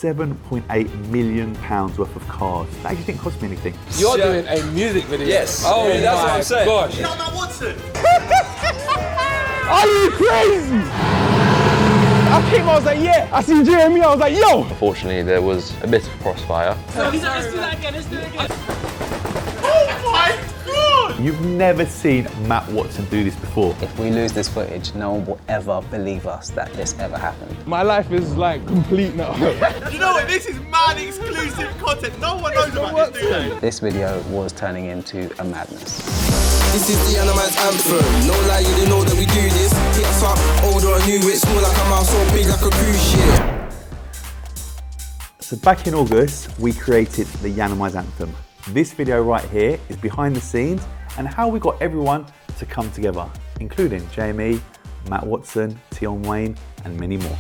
£7.8 million worth of cars. That actually didn't cost me anything. You're doing a music video. Yes. Oh, yeah, that's what I'm saying. Gosh. You know Matt Watson? Are you crazy? I came, I was like, yeah. I seen Jeremy, I was like, yo. Unfortunately, there was a bit of crossfire. Let's do that again, let's do it again. Oh my God! You've never seen Matt Watson do this before. If we lose this footage, no one will ever believe us that this ever happened. My life is like complete now. You know what? This is mad exclusive content. No one knows about this, do they? This video was turning into a madness. This is the Yiannimize Anthem. No lie, you didn't know that we do this. Hit us up, old or new, it's small like a mouse, so big like a cruise ship. So back in August, we created the Yiannimize Anthem. This video right here is behind the scenes and how we got everyone to come together, including Jamie, Matt Watson, Tion Wayne, and many more.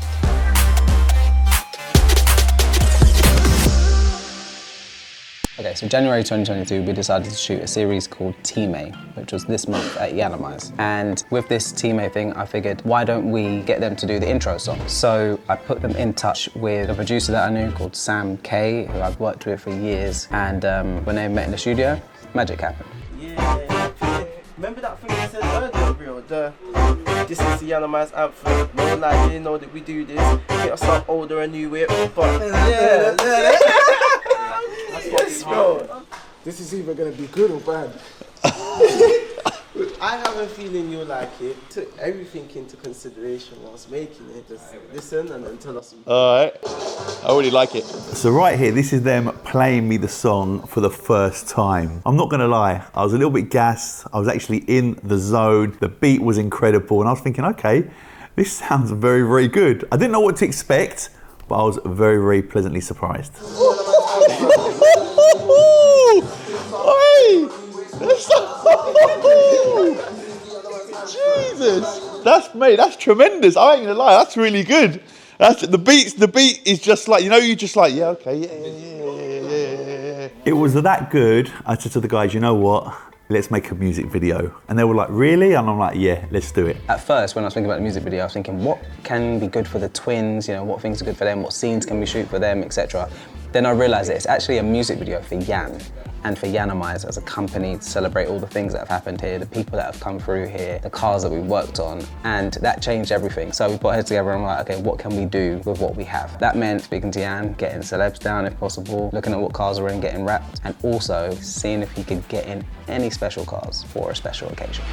Okay, so January 2022, we decided to shoot a series called Team A, which was this month at Yiannimize. And with this Team A thing, I figured, why don't we get them to do the intro song? So I put them in touch with a producer that I knew called Sam K, who I've worked with for years. And when they met in the studio, magic happened. Yeah, remember that thing you said earlier, bro? This is the Yiannimize Anthem. No lie, you didn't know that we do this. Hit us up, older and new whip. But yeah. Yes, bro. This is either gonna be good or bad. I have a feeling you'll like it. Took everything into consideration whilst making it. Just listen and then tell us. Alright, I already like it. So right here, this is them playing me the song for the first time. I'm not gonna lie, I was a little bit gassed. I was actually in the zone. The beat was incredible and I was thinking, okay, this sounds very, very good. I didn't know what to expect, but I was very, very pleasantly surprised. Jesus, that's tremendous. I ain't gonna lie, that's really good. That's the beat is just like, you know, you just like, yeah, okay, yeah. It was that good. I said to the guys, you know what? Let's make a music video. And they were like, really? And I'm like, yeah, let's do it. At first, when I was thinking about the music video, I was thinking, what can be good for the twins? You know, what things are good for them? What scenes can we shoot for them, etc. Then I realized that it's actually a music video for Yan and for Yiannimize as a company to celebrate all the things that have happened here, the people that have come through here, the cars that we worked on, and that changed everything. So we put our heads together and we're like, okay, what can we do with what we have? That meant speaking to Yan, getting celebs down if possible, looking at what cars are in, getting wrapped, and also seeing if he could get in any special cars for a special occasion.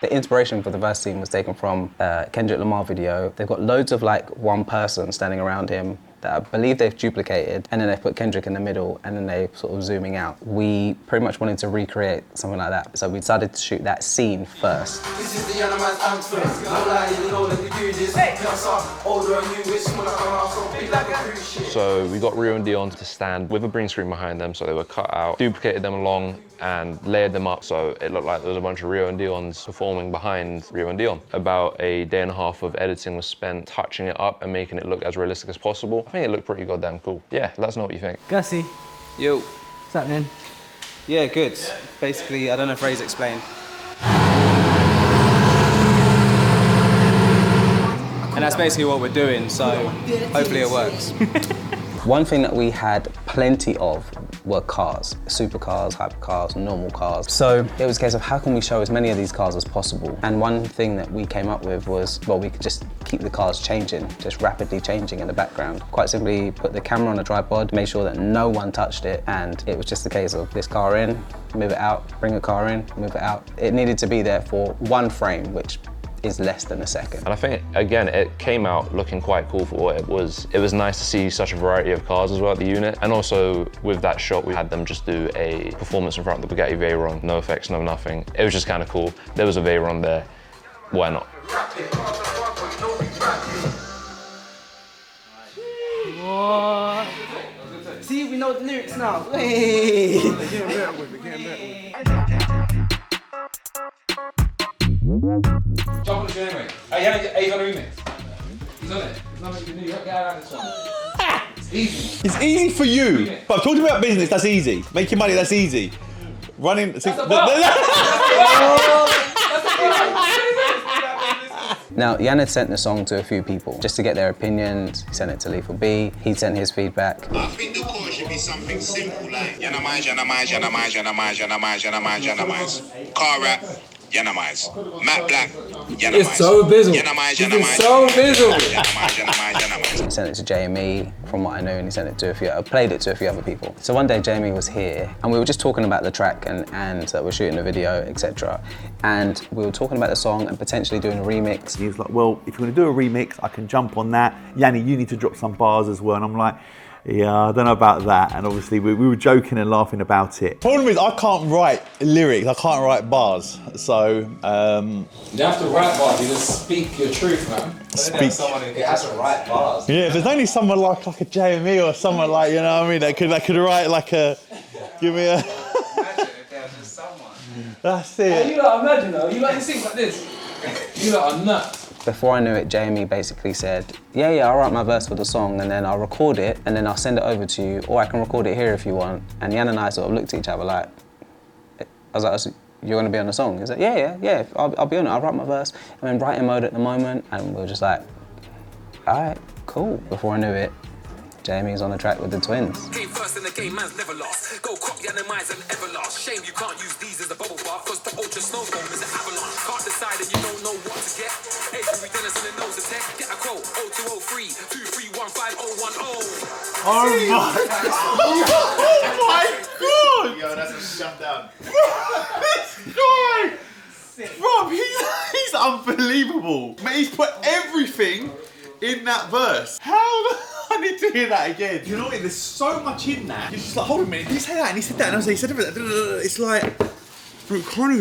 The inspiration for the first scene was taken from Kendrick Lamar video. They've got loads of like one person standing around him that I believe they've duplicated, and then they've put Kendrick in the middle, and then they sort of zooming out. We pretty much wanted to recreate something like that, so we decided to shoot that scene first. This is the Yiannimize Anthem. No lie, you didn't know that we do this. Hit us up, older and new, it's small like a mouse, so big like a cruise ship. So we got Rio and Dion to stand with a green screen behind them, so they were cut out, duplicated them along and layered them up so it looked like there was a bunch of Rio and Dion's performing behind Rio and Dion. About a day and a half of editing was spent touching it up and making it look as realistic as possible. I think it looked pretty goddamn cool. Yeah, let us know what you think. Gussie. Yo. What's happening? Yeah, good. Basically, I don't know if Ray's explained. And that's basically what we're doing, so hopefully it works. One thing that we had plenty of were cars. Supercars, hypercars, normal cars. So it was a case of how can we show as many of these cars as possible? And one thing that we came up with was, well, we could just keep the cars changing, just rapidly changing in the background. Quite simply put the camera on a tripod, made sure that no one touched it, and it was just a case of this car in, move it out, bring a car in, move it out. It needed to be there for one frame, which is less than a second. And I think, again, it came out looking quite cool for what it was. It was nice to see such a variety of cars as well at the unit. And also, with that shot, we had them just do a performance in front of the Bugatti Veyron. No effects, no nothing. It was just kind of cool. There was a Veyron there. Why not? What? See, we know the lyrics now. Hey. Jump on the anyway. He's on the remix. He's on it. There's nothing you can do. You don't get around this song. It's easy. It's easy for you. But talking about business, that's easy. Making money, that's easy. Running. Now, Yann had sent the song to a few people just to get their opinions. He sent it to Lethal B, he sent his feedback. I think the chorus should be something simple like Yiannimize, Yiannimize, Yiannimize, Yiannimize, Yiannimize, Yiannimize, Yiannimize. Car rap, Yiannimize. Matt Black, Yiannimize. It's so visual. Yiannimize, It's Yiannimize, so visual. Yiannimize, Yiannimize, Yiannimize. He sent it to Jamie, from what I know, and he sent it to a few, I played it to a few other people. So one day Jamie was here, and we were just talking about the track and that we're shooting the video, etc. And we were talking about the song and potentially doing a remix. He was like, well, if you're gonna do a remix, I can jump on that. Yanni, you need to drop some bars as well. And I'm like, yeah, I don't know about that. And obviously we were joking and laughing about it. Problem is, I can't write lyrics, I can't write bars. So, You don't have to write bars, you just speak your truth, man. Speak. Someone who has to write bars. Yeah, if there's only someone like a JME or someone like, you know what I mean, that could write like a, give me a... Imagine if there was just someone. That's it. You lot imagine though, you like to sing like this. You lot are nuts. Before I knew it, Jamie basically said, yeah, I'll write my verse for the song and then I'll record it and then I'll send it over to you, or I can record it here if you want. And Yann and I sort of looked at each other like, I was like, you're gonna be on the song? He's like, yeah, I'll be on it, I'll write my verse. I'm in writing mode at the moment, and we were just like, all right, cool. Before I knew it, Jamie's on the track with the twins. Came first in the game, man's never lost. Go crop, Yiannimize and Everlast. Shame you can't use these as a bubble bar, cause the ultra snowstorm is an avalanche. Can't decide and you don't know what to get. Avery Dennis in the nose of tech. Get a quote, 0203 23155010. Oh my god! Yo, that's a shutdown. This guy! Rob, he's unbelievable. Mate, he's put everything in that verse. How? I need to hear that again. You know what? There's so much in that. You're just like, hold on a minute. Did he say that? And he said that. And I was like, he said that. It's like, bro, can't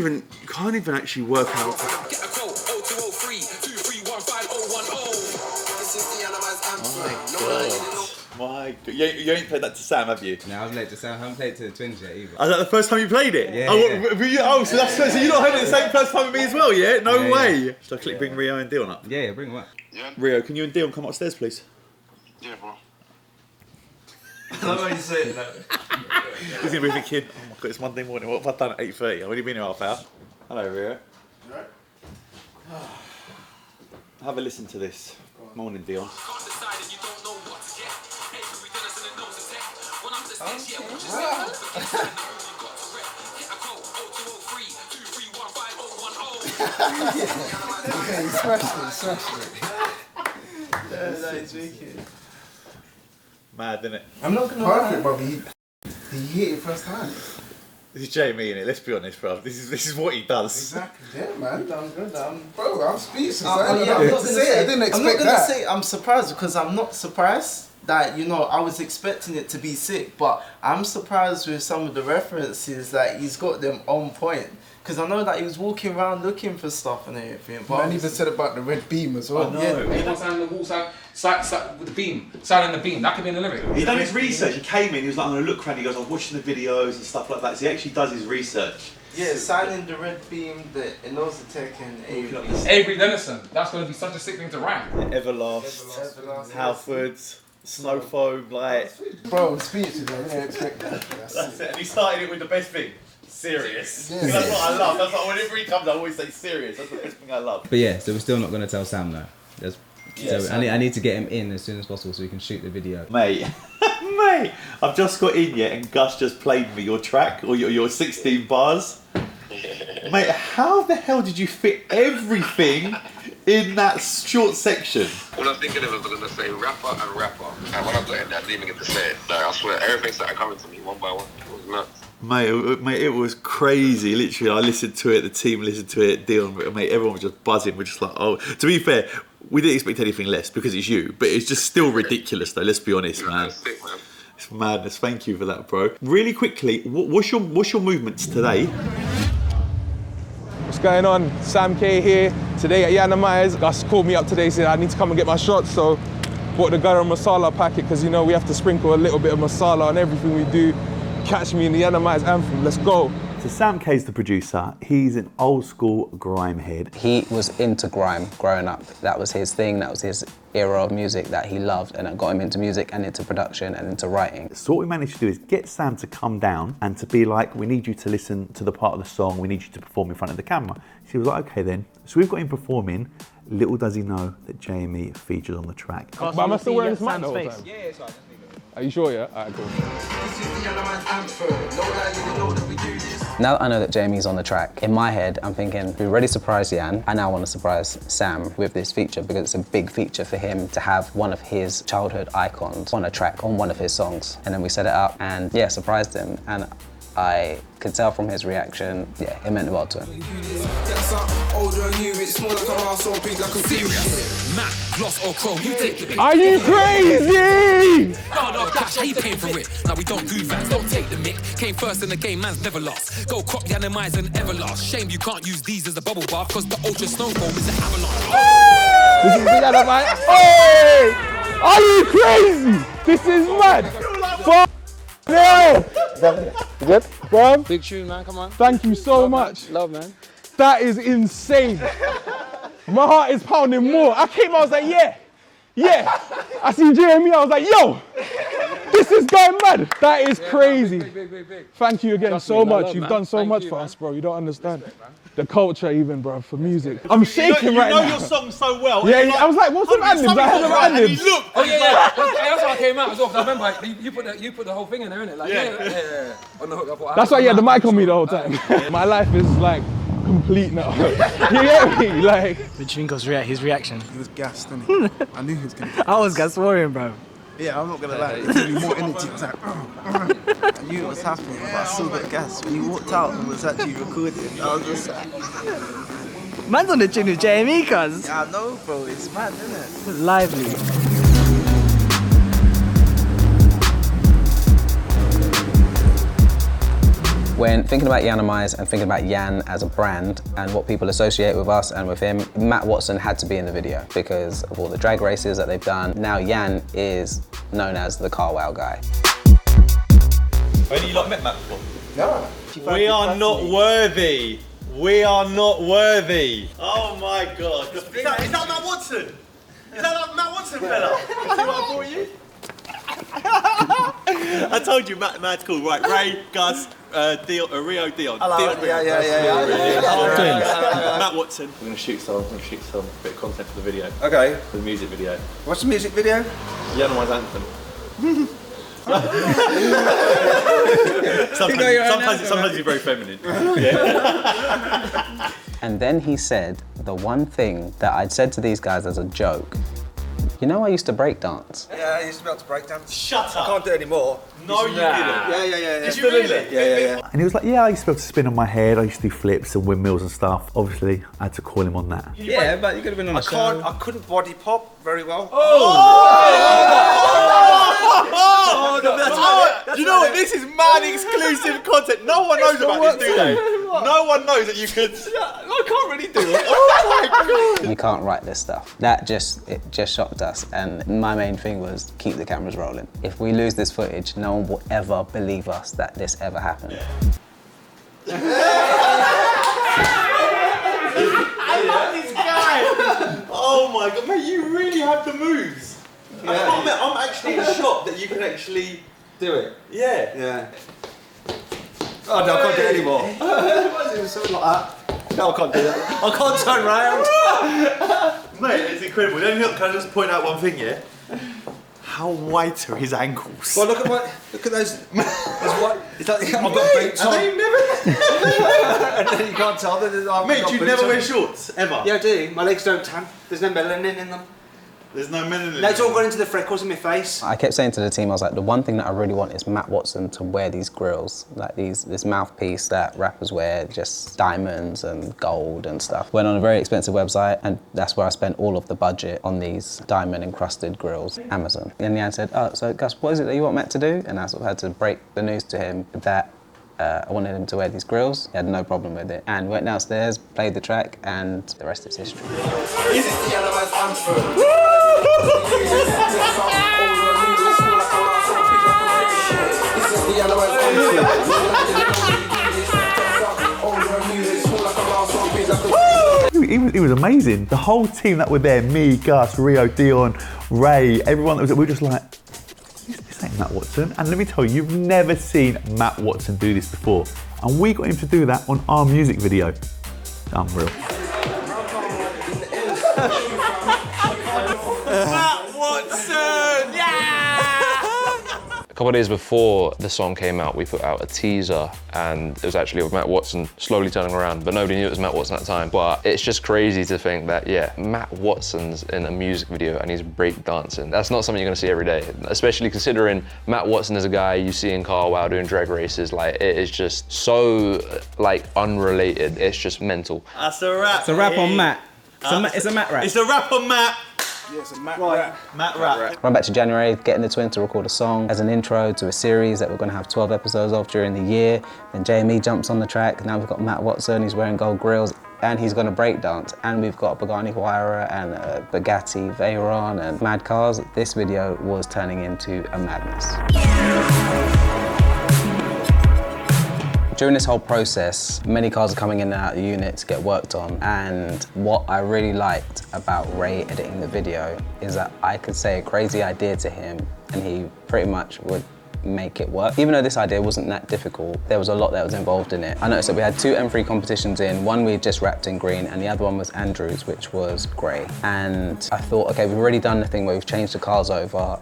even actually work out. Get a quote, 0203 23155010. This is the Yiannimize Anthem. My God. You ain't played that to Sam, have you? No, I was late to Sam. I haven't played it to the twins yet either. Oh, is that the first time you played it? Yeah. So that's so you not heard it the same first time with me as well, yeah? No way. Yeah. Should I click bring Rio and Dion up? Yeah, bring them up. Yeah. Rio, can you and Dion come upstairs, please? Yeah, bro. I love how you say it now. He's gonna be thinking, oh my God, it's Monday morning. What have I done at 8:30? I've only been here half hour. Hello, Rio. Right. Have a listen to this. Morning, Dion. Can't decide and you don't know what to get. Avery Dennis in the nose of tech. When I'm the stage, yeah, what you say? Get a quote, 0203 23155010. Okay, smashed it. That is wicked. Mad, isn't it? I'm not gonna Perfect, bro. He hit it first time. This is Jamie, innit? Let's be honest, bro. This is what he does. Exactly. Yeah, man. Done good. Bro, I'm speechless. I didn't expect that. Say I'm surprised because I'm not surprised that, you know, I was expecting it to be sick, but I'm surprised with some of the references that he's got them on point. Because I know that he was walking around looking for stuff and everything. But Man even said about the red beam as well. Everyone standing on the wall, side with the beam, silent the beam. That could be in the lyric. He done his research. He came in. He was like, I'm gonna look around. He goes, I'm watching the videos and stuff like that. So he actually does his research. yeah, signing the red beam, the Inositech and Avery. Avery Dennison. That's going to be such a sick thing to rhyme. Everlast. Halfords, Snow Foam, like. Bro, speechless. I didn't expect that. That's it. And he started it with the best thing. Serious. Yeah. That's what I love. That's like whenever he comes, I always say serious. That's the best thing I love. But yeah, so we're still not going to tell Sam though. Yeah, So I need to get him in as soon as possible so we can shoot the video. Mate, I've just got in yet and Gus just played me your track or your 16 bars. Mate, how the hell did you fit everything in that short section? All I was thinking of was going to say rapper and rapper. And when I got in there, I didn't even get to say it. Like, I swear, everything started coming to me one by one. It was nuts. Mate, it was crazy. Literally, I listened to it, the team listened to it, Dion, mate, everyone was just buzzing. We're just like, oh. To be fair, we didn't expect anything less because it's you, but it's just still ridiculous though, let's be honest, man. Sick, man. It's madness. Thank you for that, bro. Really quickly, what's your movements today? What's going on? Sam K here. Today at Yiannimize, Gus called me up today, said I need to come and get my shots, so bought the garam masala packet because, you know, we have to sprinkle a little bit of masala on everything we do. Catch me in the Yiannimize Anthem, let's go. So Sam K's the producer. He's an old school grime head. He was into grime growing up. That was his thing, that was his era of music that he loved, and it got him into music and into production and into writing. So what we managed to do is get Sam to come down and to be like, we need you to listen to the part of the song, we need you to perform in front of the camera. She was like, okay then. So we've got him performing Little does he know that JME features on the track. But am I still wearing this mic the whole time? Yeah, it's fine. Are you sure, yeah? Alright, cool. Now that I know that Jamie's on the track, in my head, I'm thinking, we already surprised Yan, I now want to surprise Sam with this feature because it's a big feature for him to have one of his childhood icons on a track, on one of his songs. And then we set it up and yeah, surprised him. And I could tell from his reaction, yeah, it meant the world to him. Are you crazy? No, cash, how you paying for it? Now we don't do that, don't take the mick. Came first in the game, man's never lost. Go crop, Yiannimize and Everlast. Shame you can't use these as a bubble bath, cause the ultra snow foam is an avalanche. This is the Yiannimize. Hey! Are you crazy? This is mad. No! You good? Bro. Big tune, man, come on. Thank you so much. Love, man. That is insane. My heart is pounding more. I came, I was like, yeah. I see JME, I was like, yo, this is going mad. That is crazy. Big. Thank you again so much. You've done so much for man. us, bro. You don't understand. The culture even, bro, for music. I'm shaking right now. You know your song so well. Yeah, I was like, what's the ad-libs? I heard the ad-libs. Oh yeah. That's why I came out as well. 'Cause I remember you put the whole thing in there, innit? Like yeah. On the hook, I thought. That's why you had the mic on me the whole time. My life is like complete now. You get me? Like. Vincenzo's his reaction. He was gassed, didn't he? I knew he was gonna. I was gassed for him, bro. Yeah, I'm not gonna lie. He gave me more energy. It was like, I knew it was happening, but I still got gas. When he walked out and was actually recording, I was just like... Man's on the tune with JME, cuz. Yeah, I know, bro. It's mad, isn't it? It's lively. When thinking about Yiannimize and thinking about Yan as a brand and what people associate with us and with him, Matt Watson had to be in the video because of all the drag races that they've done. Now Yan is known as the car wow guy. Have you not met Matt before? no. We are not worthy. We are not worthy. Oh my God. Is that Matt Watson? Is that Matt Watson, fella? See what I brought you? I told you Matt's cool. Right, Ray, Gus, Rio, Dion. Yeah. Matt Watson. We're gonna shoot some bit of content for the video. Okay. For the music video. What's the music video? Yiannimize Anthem. Sometimes you're very feminine. Yeah. And then he said the one thing that I'd said to these guys as a joke. You know I used to break dance. Yeah, I used to be able to break dance. Shut up. I can't do it anymore. No, you didn't. Yeah. Did you really? Yeah. And he was like, yeah, I used to be able to spin on my head. I used to do flips and windmills and stuff. Obviously, I had to call him on that. Yeah, but you could have been on a show. I couldn't body pop very well. Do you know what? This is mad exclusive content. No one knows about this, do they? No one knows that you could. I can't really do it. Oh my God. You can't write this stuff. It just shocked us. And my main thing was keep the cameras rolling. If we lose this footage, no one will ever believe us that this ever happened. I love this guy. Oh my God, mate, you really have the moves. Yeah. I'm actually in shock that you can actually Do it. Yeah. Oh no, I can't do it anymore. Something like that. No, I can't do that. I can't turn round. Mate, it's incredible. Can I just point out one thing, yeah? How white are his ankles? Well, look at those. It's like I've got boots on. And they never. And then you can't tell that I've Mate, got you boots never on. wear shorts ever. Yeah, I do. My legs don't tan. There's no melanin in them. There's no melanin. No, it's all gone into the freckles in my face. I kept saying to the team, I was like, the one thing that I really want is Matt Watson to wear these grills, like this mouthpiece that rappers wear, just diamonds and gold and stuff. Went on a very expensive website, and that's where I spent all of the budget on these diamond encrusted grills, Amazon. And Yan said, oh, so Gus, what is it that you want Matt to do? And I sort of had to break the news to him that I wanted him to wear these grills. He had no problem with it. And went downstairs, played the track, and the rest is history. He was amazing. The whole team that were there, me, Gus, Rio, Dion, Ray, everyone that was there, we were just like, this ain't Matt Watson. And let me tell you, you've never seen Matt Watson do this before. And we got him to do that on our music video. Unreal. couple of days before the song came out, we put out a teaser, and it was actually of Matt Watson slowly turning around, but nobody knew it was Matt Watson at the time. But it's just crazy to think that, yeah, Matt Watson's in a music video and he's break dancing. That's not something you're gonna see every day, especially considering Matt Watson is a guy you see in car wow doing drag races. Like, it is just so, like, unrelated. It's just mental. That's a rap. It's a rap on Matt. It's a Matt rap. It's a rap on Matt. Yeah, it's a Matt rap. Matt rap. Run back to January, getting the twins to record a song as an intro to a series that we're going to have 12 episodes of during the year. Then JME jumps on the track. Now we've got Matt Watson, he's wearing gold grills, and he's going to break dance. And we've got a Pagani and a Bugatti Veyron and mad cars. This video was turning into a madness. During this whole process, many cars are coming in and out of the unit to get worked on, and what I really liked about Ray editing the video is that I could say a crazy idea to him and he pretty much would make it work. Even though this idea wasn't that difficult, there was a lot that was involved in it. I noticed that we had 2 M3 competitions in. One we just wrapped in green and the other one was Andrew's, which was grey. And I thought, okay, we've already done the thing where we've changed the cars over.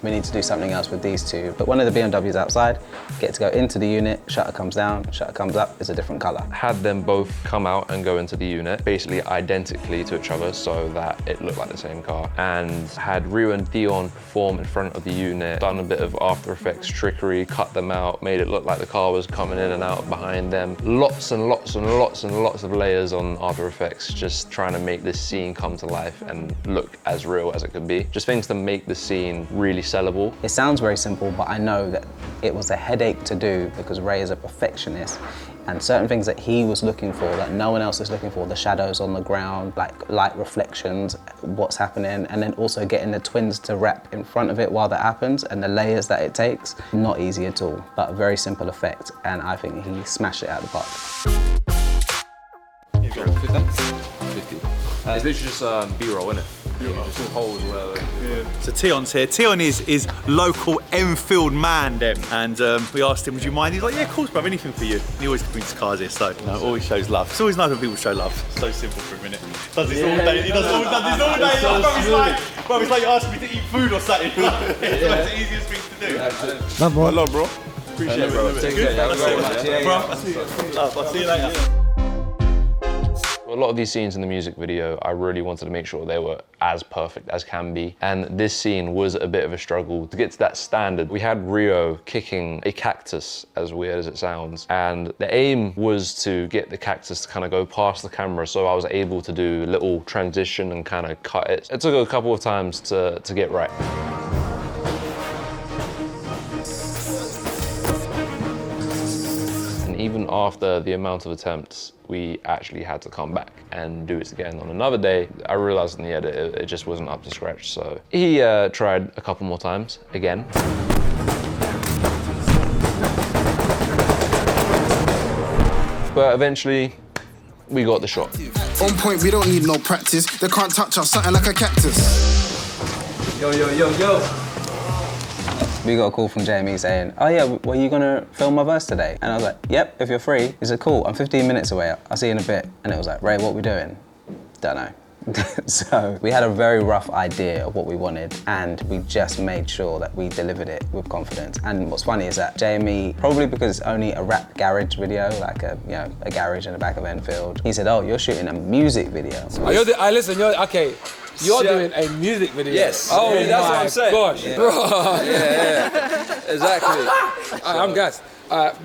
We need to do something else with these 2. But one of the BMWs outside, get to go into the unit, shutter comes down, shutter comes up, it's a different colour. Had them both come out and go into the unit, basically identically to each other so that it looked like the same car. And had Rio and Dion perform in front of the unit, done a bit of After Effects trickery, cut them out, made it look like the car was coming in and out behind them. Lots and lots and lots and lots of layers on After Effects, just trying to make this scene come to life and look as real as it could be. Just things to make the scene really sellable. It sounds very simple, but I know that it was a headache to do because Ray is a perfectionist. And certain things that he was looking for that no one else is looking for, the shadows on the ground, like light reflections, what's happening, and then also getting the twins to rap in front of it while that happens, and the layers that it takes, not easy at all, but a very simple effect, and I think he smashed it out of the park. You got 50? It's literally just B-roll, isn't it? Just hold So Tion's here. Tion is local Enfield man, then. And we asked him, would you mind? He's like, yeah, of course, bruv, anything for you. And he always brings cars here, so always shows love. It's always nice when people show love. So simple for a minute. Does this all day. He does this all day. Bro, it's like you're asking me to eat food or something. It's the easiest thing to do. Love, bro. Love, bro. Appreciate it, bro. Take care. Thank you very much. Bro, I'll see you later. A lot of these scenes in the music video, I really wanted to make sure they were as perfect as can be. And this scene was a bit of a struggle to get to that standard. We had Rio kicking a cactus, as weird as it sounds. And the aim was to get the cactus to kind of go past the camera, so I was able to do a little transition and kind of cut it. It took a couple of times to get right. Even after the amount of attempts, we actually had to come back and do it again on another day. I realized in the edit it just wasn't up to scratch, so he tried a couple more times again. But eventually, we got the shot. On point, we don't need no practice. They can't touch us, something like a cactus. Yo, yo, yo, yo. We got a call from JME saying, oh yeah, were you gonna film my verse today? And I was like, yep, if you're free. He said, cool, I'm 15 minutes away, I'll see you in a bit. And it was like, Ray, what we doing? Don't know. So we had a very rough idea of what we wanted, and we just made sure that we delivered it with confidence. And what's funny is that JME, probably because it's only a rap garage video, like a garage in the back of Enfield, he said, oh, you're shooting a music video. Okay. You're doing a music video. Yes. Oh, yeah, that's what I'm saying. Gosh, yeah. bro. Yeah. Exactly. I'm gassed.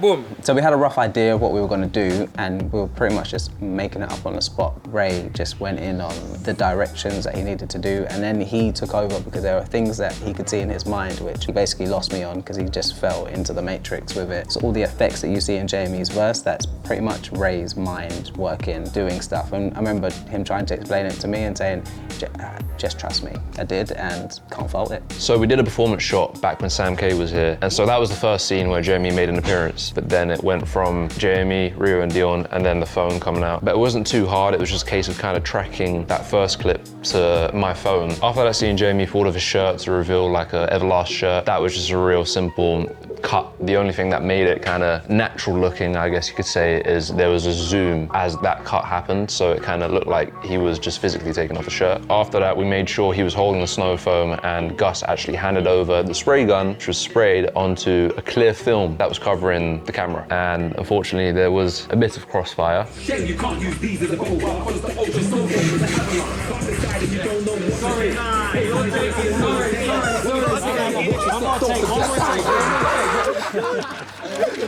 Boom. So we had a rough idea of what we were going to do, and we were pretty much just making it up on the spot. Ray just went in on the directions that he needed to do, and then he took over because there were things that he could see in his mind which he basically lost me on because he just fell into the matrix with it. So all the effects that you see in JME's verse, that's pretty much Ray's mind working, doing stuff. And I remember him trying to explain it to me and saying, just trust me. I did, and can't fault it. So we did a performance shot back when Sam K was here, and so that was the first scene where Jeremy made an appearance appearance. But then it went from Jamie, Rio and Dion, and then the phone coming out. But it wasn't too hard, it was just a case of kind of tracking that first clip to my phone. After that scene, Jamie pulled off his shirt to reveal like a Everlast shirt. That was just a real simple cut. The only thing that made it kind of natural looking, I guess you could say, is there was a zoom as that cut happened, so it kind of looked like he was just physically taking off a shirt. After that, we made sure he was holding the snow foam, and Gus actually handed over the spray gun, which was sprayed onto a clear film that was covering the camera. And unfortunately, there was a bit of crossfire. Shame you can't use these as a bubble bar, cause the ultra snow game is a avalanche. Can't decide if you don't know what to get. Hey, don't take it,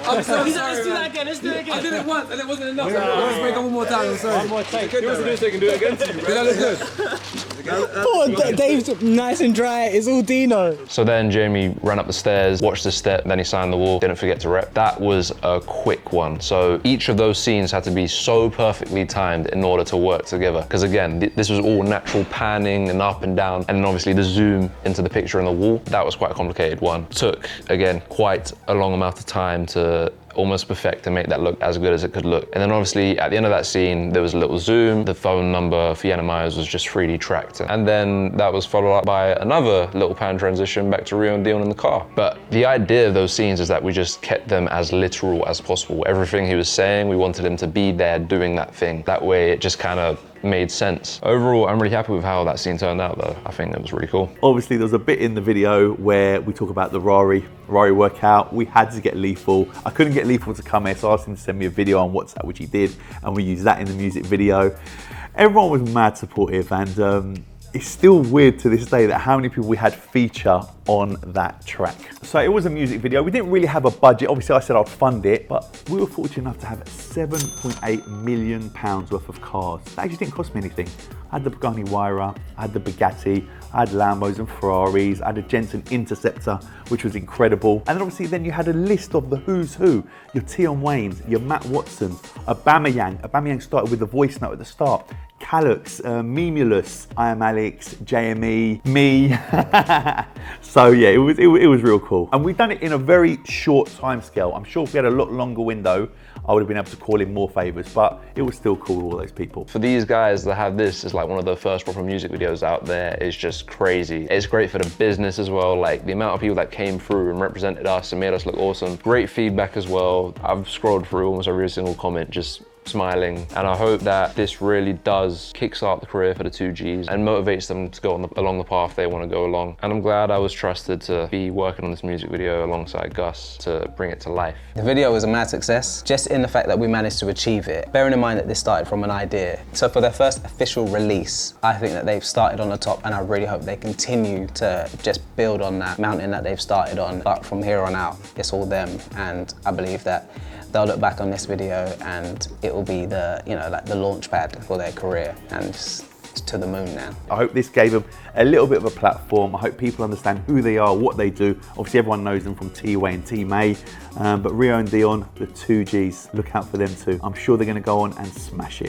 I'm so sorry. Let's do that again, let's do it again. I did it once and it wasn't enough. Let's make it one more time, I'm sorry. One more take. He wants to do so he can do it again to you, Did that look good? Poor Dave's nice and dry, it's all Dino. So then Jamie ran up the stairs, watched the step, then he signed the wall, didn't forget to rep. That was a quick one. So each of those scenes had to be so perfectly timed in order to work together. Because again, this was all natural panning and up and down, and then obviously the zoom into the picture on the wall. That was quite a complicated one. Took, again, quite a long amount of time to almost perfect and make that look as good as it could look. And then obviously at the end of that scene, there was a little zoom. The phone number for Yiannimize was just 3D tracked. And then that was followed up by another little pan transition back to Rio and Dion in the car. But the idea of those scenes is that we just kept them as literal as possible. Everything he was saying, we wanted him to be there doing that thing. That way it just kind of made sense. Overall, I'm really happy with how that scene turned out though. I think that was really cool. Obviously, there was a bit in the video where we talk about the Rari workout. We had to get Lethal. I couldn't get Lethal to come here, so I asked him to send me a video on WhatsApp, which he did, and we used that in the music video. Everyone was mad supportive, and it's still weird to this day that how many people we had feature on that track. So it was a music video. We didn't really have a budget. Obviously I said I'd fund it, but we were fortunate enough to have £7.8 million worth of cars. That actually didn't cost me anything. I had the Pagani Huayra, I had the Bugatti, I had Lambos and Ferraris, I had a Jensen Interceptor, which was incredible. And then obviously then you had a list of the who's who, your Tion Waynes, your Matt Watson, Aubameyang. Aubameyang started with the voice note at the start. Calux, Memulus, I Am Alex, JME, me. So yeah, it was real cool. And we've done it in a very short time scale. I'm sure if we had a lot longer window, I would have been able to call in more Favours, but it was still cool, all those people. For these guys that have this as like one of the first proper music videos out there is just crazy. It's great for the business as well, like the amount of people that came through and represented us and made us look awesome. Great feedback as well. I've scrolled through almost every single comment, just smiling, and I hope that this really does kickstart the career for the 2Gs and motivates them to go along the path they want to go along. And I'm glad I was trusted to be working on this music video alongside Gus to bring it to life. The video was a mad success, just in the fact that we managed to achieve it. Bearing in mind that this started from an idea. So for their first official release, I think that they've started on the top, and I really hope they continue to just build on that mountain that they've started on. But from here on out, it's all them, and I believe that they'll look back on this video and it will be the, you know, like the launch pad for their career, and it's to the moon now. I hope this gave them a little bit of a platform. I hope people understand who they are, what they do. Obviously everyone knows them from T-Way and T-May, but Rio and Dion, the 2Gs, look out for them too. I'm sure they're gonna go on and smash it.